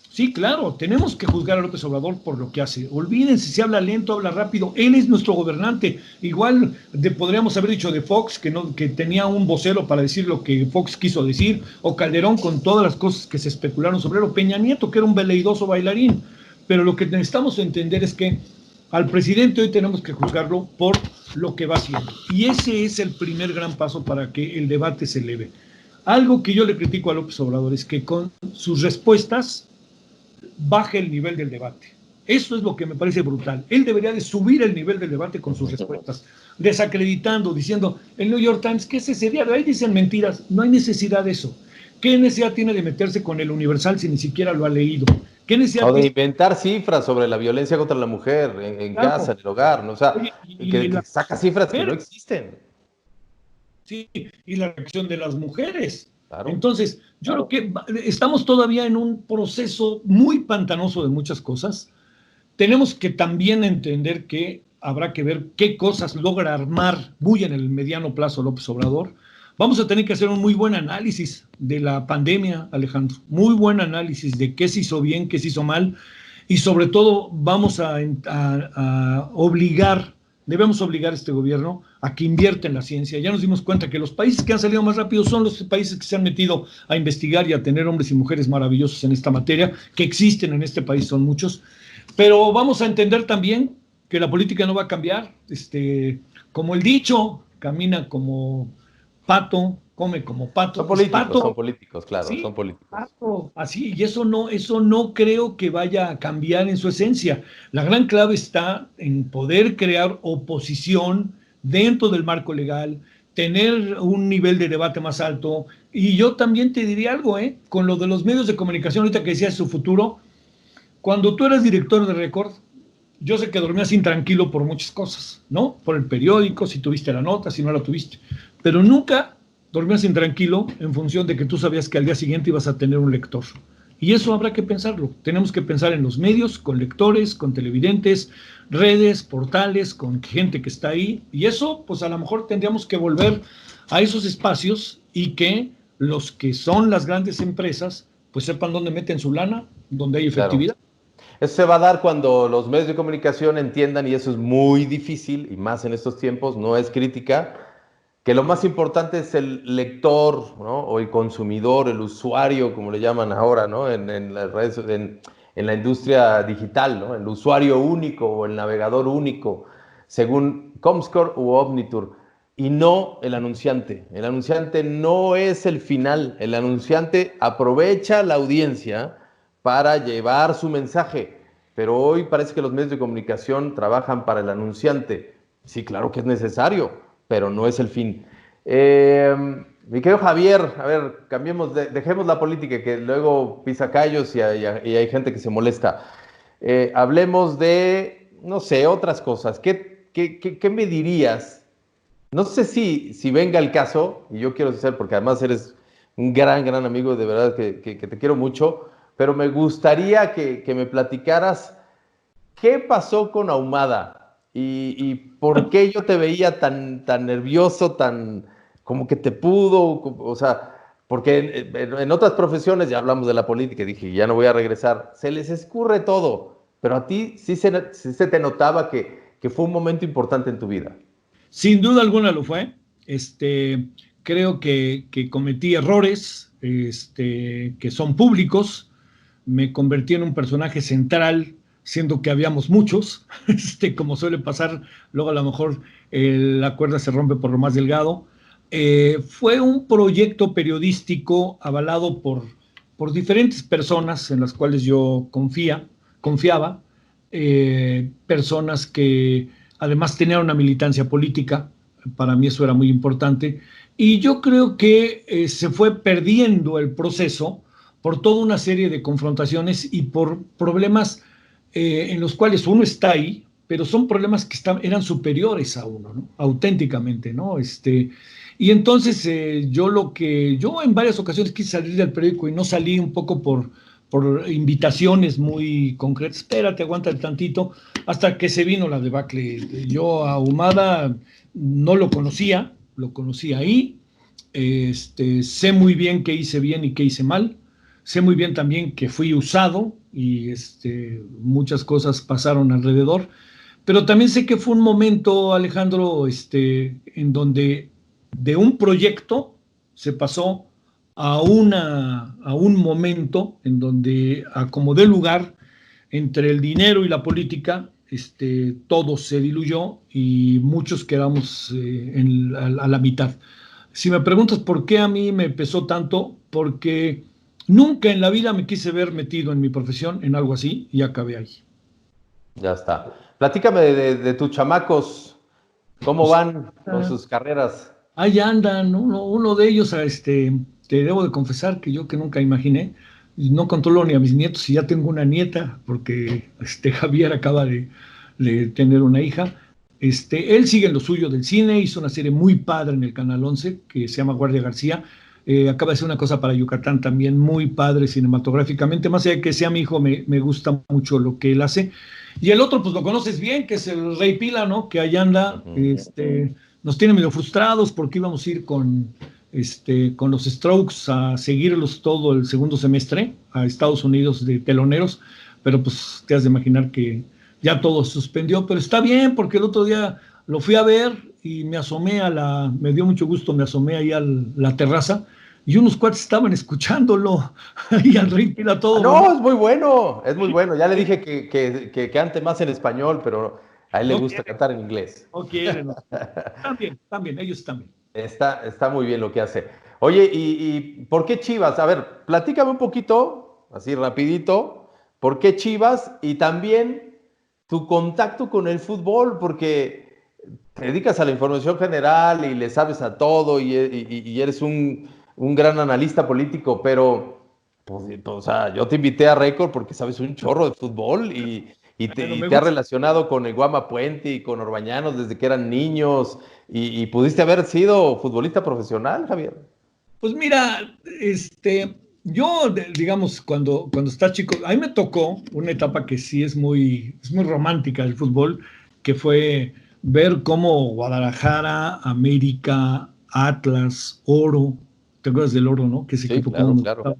B: Sí, claro, tenemos que juzgar a López Obrador por lo que hace. Olvídense si habla lento, habla rápido. Él es nuestro gobernante. Igual podríamos haber dicho de Fox que tenía un vocero para decir lo que Fox quiso decir, o Calderón con todas las cosas que se especularon sobre él, o Peña Nieto, que era un veleidoso bailarín. Pero lo que necesitamos entender es que al presidente hoy tenemos que juzgarlo por lo que va haciendo. Y ese es el primer gran paso para que el debate se eleve. Algo que yo le critico a López Obrador es que con sus respuestas baje el nivel del debate. Eso es lo que me parece brutal. Él debería de subir el nivel del debate con sus respuestas, desacreditando, diciendo, el New York Times, ¿qué es ese diario? Ahí dicen mentiras. No hay necesidad de eso. ¿Qué necesidad tiene de meterse con el Universal si ni siquiera lo ha leído? ¿Qué necesidad
A: o de inventar cifras sobre la violencia contra la mujer en
B: claro.
A: casa, en el hogar, ¿no? O sea,
B: Oye,
A: que saca cifras que no existen.
B: Sí, y la reacción de las mujeres.
A: Claro.
B: Entonces, yo creo que estamos todavía en un proceso muy pantanoso de muchas cosas. Tenemos que también entender que habrá que ver qué cosas logra armar muy en el mediano plazo López Obrador. Vamos a tener que hacer un muy buen análisis de la pandemia, Alejandro. Muy buen análisis de qué se hizo bien, qué se hizo mal. Y sobre todo vamos a debemos obligar a este gobierno a que invierta en la ciencia. Ya nos dimos cuenta que los países que han salido más rápido son los países que se han metido a investigar y a tener hombres y mujeres maravillosos en esta materia, que existen en este país, son muchos. Pero vamos a entender también que la política no va a cambiar. Como el dicho, camina como pato, come como pato.
A: Son políticos, claro, ¿sí? Son políticos.
B: Pato, así, y eso no creo que vaya a cambiar en su esencia. La gran clave está en poder crear oposición dentro del marco legal, tener un nivel de debate más alto. Y yo también te diría algo, con lo de los medios de comunicación, ahorita que decías su futuro, cuando tú eras director de Record, yo sé que dormías intranquilo por muchas cosas, ¿no? Por el periódico, si tuviste la nota, si no la tuviste, pero nunca dormías intranquilo en función de que tú sabías que al día siguiente ibas a tener un lector. Y eso habrá que pensarlo. Tenemos que pensar en los medios, con lectores, con televidentes, redes, portales, con gente que está ahí. Y eso, pues a lo mejor tendríamos que volver a esos espacios y que los que son las grandes empresas, pues sepan dónde meten su lana, dónde hay efectividad.
A: Claro. Eso se va a dar cuando los medios de comunicación entiendan, y eso es muy difícil, y más en estos tiempos, no es crítica, que lo más importante es el lector, ¿no? O el consumidor, el usuario, como le llaman ahora, ¿no? En las redes, en la industria digital, ¿no? El usuario único o el navegador único, según Comscore u Omnitur, y no el anunciante. El anunciante no es el final. El anunciante aprovecha la audiencia para llevar su mensaje, pero hoy parece que los medios de comunicación trabajan para el anunciante. Sí, claro que es necesario, pero no es el fin. Mi querido Javier, a ver, dejemos la política, que luego pisa callos y hay gente que se molesta. Hablemos de, no sé, otras cosas. ¿Qué me dirías? No sé si venga el caso, y yo quiero ser, porque además eres un gran amigo, de verdad que te quiero mucho, pero me gustaría que me platicaras qué pasó con Ahumada y por qué yo te veía tan nervioso, tan como que te pudo, o sea, porque en otras profesiones, ya hablamos de la política, dije, ya no voy a regresar, se les escurre todo, pero a ti sí se te notaba que fue un momento importante en tu vida.
B: Sin duda alguna lo fue. Creo que cometí errores que son públicos. Me convertí en un personaje central, siendo que habíamos muchos, como suele pasar, luego a lo mejor la cuerda se rompe por lo más delgado. Fue un proyecto periodístico avalado por diferentes personas en las cuales yo confiaba, personas que además tenían una militancia política, para mí eso era muy importante, y yo creo que se fue perdiendo el proceso por toda una serie de confrontaciones y por problemas en los cuales uno está ahí, pero son problemas que eran superiores a uno, ¿no? Auténticamente, ¿no? Y entonces yo en varias ocasiones quise salir del periódico y no salí un poco por invitaciones muy concretas. Espérate, aguanta tantito, hasta que se vino la debacle. Yo a Humada no lo conocí ahí. Sé muy bien qué hice bien y qué hice mal. Sé muy bien también que fui usado y muchas cosas pasaron alrededor. Pero también sé que fue un momento, Alejandro, en donde de un proyecto se pasó a un momento en donde acomodé lugar entre el dinero y la política, todo se diluyó y muchos quedamos a la mitad. Si me preguntas por qué a mí me pesó tanto, porque nunca en la vida me quise ver metido en mi profesión en algo así y acabé ahí.
A: Ya está. Platícame de tus chamacos, ¿cómo
B: Pues,
A: van con sus carreras?
B: ahí andan, uno de ellos, te debo de confesar que yo que nunca imaginé, y no controlo ni a mis nietos y ya tengo una nieta, porque Javier acaba de tener una hija. Él sigue en lo suyo del cine, hizo una serie muy padre en el Canal 11 que se llama Guardia García. Acaba de hacer una cosa para Yucatán también muy padre cinematográficamente, más allá de que sea mi hijo, me gusta mucho lo que él hace. Y el otro, pues lo conoces bien, que es el Rey Pila, ¿no? Que allá anda, nos tiene medio frustrados porque íbamos a ir con los Strokes a seguirlos todo el segundo semestre a Estados Unidos de teloneros, pero pues te has de imaginar que ya todo se suspendió, pero está bien porque el otro día lo fui a ver y me dio mucho gusto, me asomé ahí a la terraza y unos cuates estaban escuchándolo ahí al Rey Pila
A: Ah,
B: todo
A: no,
B: bonito.
A: es muy bueno, es muy bueno. Ya le dije que cante más en español, pero a él le
B: No
A: gusta
B: quieren,
A: cantar en inglés.
B: no quieren, no quieren. También, ellos también.
A: Está muy bien lo que hace. Oye, ¿y por qué Chivas? A ver, platícame un poquito, así rapidito, ¿por qué Chivas? Y también tu contacto con el fútbol, porque te dedicas a la información general y le sabes a todo y eres un gran analista político, pero, pues, o sea, yo te invité a Récord porque sabes un chorro de fútbol
B: Bueno,
A: y
B: me
A: te has
B: gusta.
A: relacionado con el Guama Puente y con Orbañanos desde que eran niños y pudiste haber sido futbolista profesional, Javier.
B: Pues mira, digamos, cuando estás chico, a mí me tocó una etapa que sí es muy romántica del fútbol, que fue ver cómo Guadalajara, América, Atlas, Oro, ¿te acuerdas del Oro, no? Que ese
A: Sí,
B: equipo como
A: claro,
B: nos
A: claro.
B: gustaba.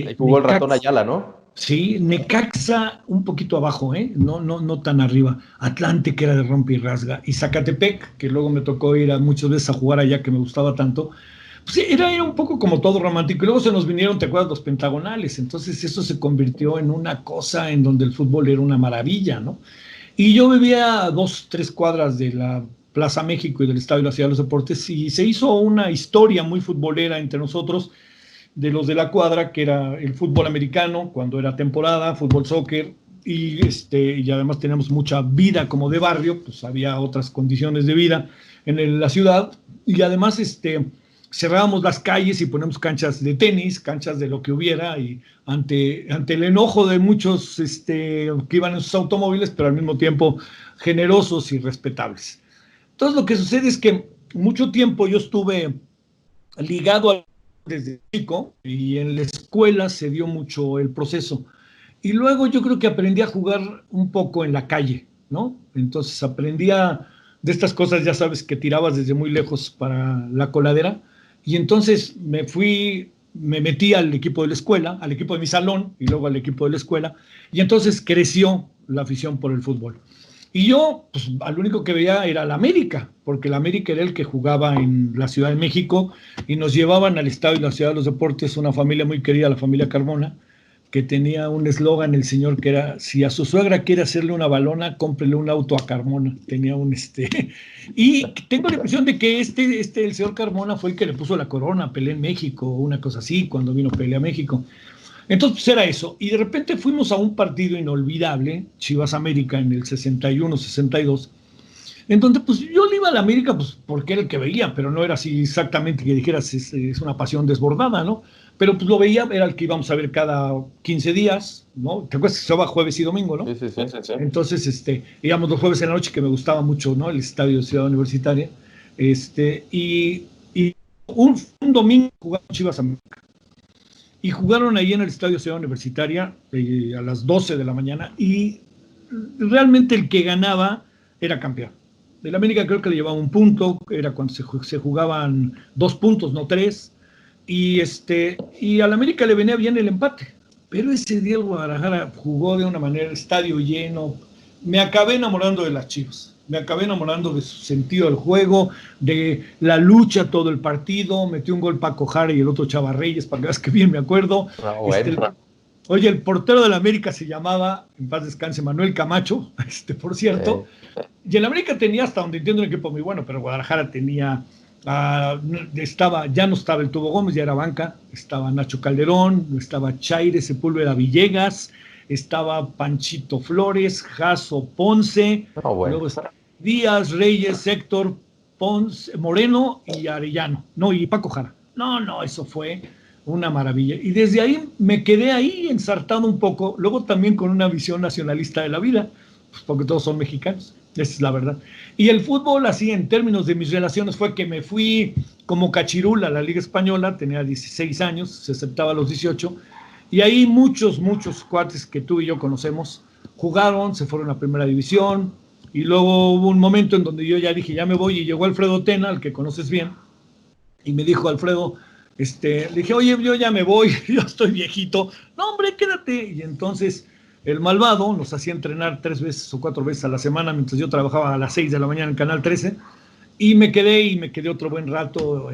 A: Ahí jugó el ratón
B: Necaxa,
A: Ayala, ¿no?
B: sí, Necaxa un poquito abajo, ¿eh? No tan arriba. Atlante, que era de rompe y rasga. Y Zacatepec, que luego me tocó ir muchas veces a jugar allá, que me gustaba tanto. Pues sí, era un poco como todo romántico. Y luego se nos vinieron, ¿te acuerdas? Los pentagonales. Entonces eso se convirtió en una cosa en donde el fútbol era una maravilla, ¿no? Y yo vivía a 2, 3 cuadras de la Plaza México y del Estadio de la Ciudad de los Deportes y se hizo una historia muy futbolera entre nosotros de los de la cuadra, que era el fútbol americano, cuando era temporada, fútbol soccer, y además teníamos mucha vida como de barrio, pues había otras condiciones de vida en la ciudad, y además cerrábamos las calles y ponemos canchas de tenis, canchas de lo que hubiera, y ante el enojo de muchos que iban en sus automóviles, pero al mismo tiempo generosos y respetables. Entonces lo que sucede es que mucho tiempo yo estuve ligado desde chico y en la escuela se dio mucho el proceso. Y luego yo creo que aprendí a jugar un poco en la calle, ¿no? Entonces de estas cosas, ya sabes, que tirabas desde muy lejos para la coladera. Y entonces me metí al equipo de la escuela, al equipo de mi salón y luego al equipo de la escuela. Y entonces creció la afición por el fútbol. Y yo, pues, al único que veía era la América, porque la América era el que jugaba en la Ciudad de México y nos llevaban al estadio de la Ciudad de los Deportes, una familia muy querida, la familia Carmona, que tenía un eslogan, el señor, que era: si a su suegra quiere hacerle una balona, cómprele un auto a Carmona. Tenía y tengo la impresión de que el señor Carmona fue el que le puso la corona a Pelé en México, una cosa así, cuando vino Pelé a México. Entonces, pues era eso. Y de repente fuimos a un partido inolvidable, Chivas América, en el 61-62, Entonces, pues yo le iba a la América, pues porque era el que veía, pero no era así exactamente que dijeras es una pasión desbordada, ¿no? Pero pues lo veía, era el que íbamos a ver cada 15 días, ¿no? ¿Te acuerdas que se va jueves y domingo, ¿no?
A: Sí, sí, sí.
B: Entonces, íbamos los jueves en la noche, que me gustaba mucho, ¿no? El estadio de Ciudad Universitaria. Y un domingo jugamos Chivas América. Y jugaron ahí en el estadio Ciudad Universitaria a las 12 de la mañana y realmente el que ganaba era campeón. El América creo que le llevaba un punto, era cuando se jugaban 2 puntos, no 3. Y al América le venía bien el empate. Pero ese día el Guadalajara jugó de una manera, estadio lleno. Me acabé enamorando de las Chivas. Me acabé enamorando de su sentido del juego, de la lucha todo el partido. Metió un gol Paco Jara y el otro Chava Reyes, para que veas que bien me acuerdo.
A: Bueno.
B: Oye, el portero del América se llamaba, en paz descanse, Manuel Camacho, por cierto. Y el América tenía, hasta donde entiendo, un equipo muy bueno, pero Guadalajara tenía, ya no estaba el Tubo Gómez, ya era banca, estaba Nacho Calderón, estaba Chaire Sepúlveda Villegas, estaba Panchito Flores, Jaso Ponce,
A: Bueno.
B: luego estaba Díaz, Reyes, Héctor, Ponce, Moreno y Arellano, no, y Paco Jara. No, eso fue una maravilla. Y desde ahí me quedé ahí ensartado un poco, luego también con una visión nacionalista de la vida, pues porque todos son mexicanos, esa es la verdad. Y el fútbol, así en términos de mis relaciones, fue que me fui como cachirul a la Liga Española, tenía 16 años, se aceptaba a los 18, y ahí muchos cuates que tú y yo conocemos jugaron, se fueron a primera división, y luego hubo un momento en donde yo ya dije, ya me voy, y llegó Alfredo Tena, al que conoces bien, y me dijo, Alfredo, le dije, oye, yo ya me voy, yo estoy viejito. No, hombre, quédate. Y entonces el malvado nos hacía entrenar 3 veces o 4 veces a la semana mientras yo trabajaba a las 6 de la mañana en Canal 13. Y me quedé otro buen rato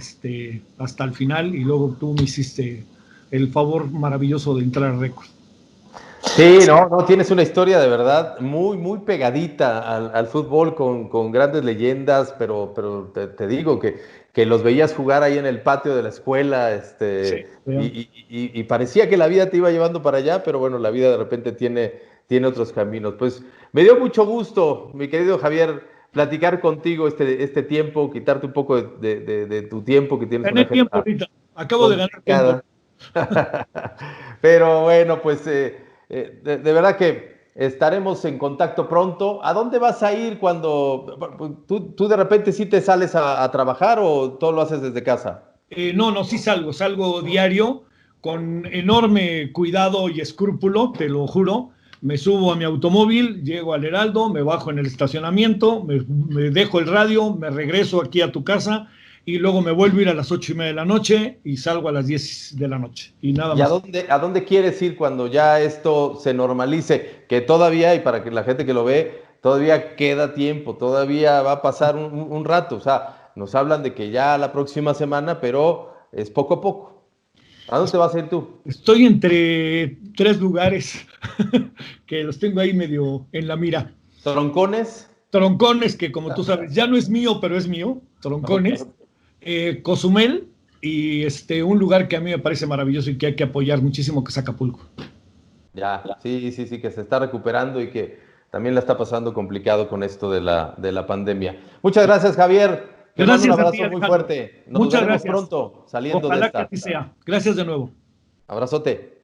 B: hasta el final. Y luego tú me hiciste el favor maravilloso de entrar a récord.
A: Sí, no, tienes una historia de verdad muy, muy pegadita al fútbol con grandes leyendas, pero te digo que los veías jugar ahí en el patio de la escuela,
B: Sí,
A: y parecía que la vida te iba llevando para allá, pero bueno, la vida de repente tiene otros caminos. Pues me dio mucho gusto, mi querido Javier, platicar contigo este tiempo, quitarte un poco de tu tiempo, que tienes una
B: gané tiempo
A: agenda
B: ahorita. Acabo de ganar tiempo.
A: complicada. Pero bueno, pues de verdad que estaremos en contacto pronto. ¿A dónde vas a ir cuando tú de repente sí te sales a trabajar o todo lo haces desde casa?
B: No, sí salgo diario con enorme cuidado y escrúpulo, te lo juro. Me subo a mi automóvil, llego al Heraldo, me bajo en el estacionamiento, me dejo el radio, me regreso aquí a tu casa y luego me vuelvo a ir a las 8:30 de la noche y salgo a las 10 de la noche y nada
A: ¿Y a
B: más.
A: dónde quieres ir cuando ya esto se normalice? Que todavía, y para que la gente que lo ve, todavía queda tiempo, todavía va a pasar un rato. O sea, nos hablan de que ya la próxima semana, pero es poco a poco. ¿A dónde te vas a ir tú?
B: Estoy entre 3 lugares que los tengo ahí medio en la mira.
A: ¿Troncones?
B: Troncones, que como tú sabes, ya no es mío, pero es mío,
A: Ok.
B: Troncones, Cozumel y un lugar que a mí me parece maravilloso y que hay que apoyar muchísimo, que es Acapulco.
A: Ya, sí, que se está recuperando y que también la está pasando complicado con esto de la pandemia. Muchas gracias, Javier. Te mando un
B: Gracias a ti,
A: abrazo muy
B: Alejandro.
A: fuerte. Nos
B: Muchas
A: veremos
B: gracias.
A: pronto saliendo de
B: Ojalá que
A: esta.
B: así sea. Gracias de nuevo.
A: Abrazote.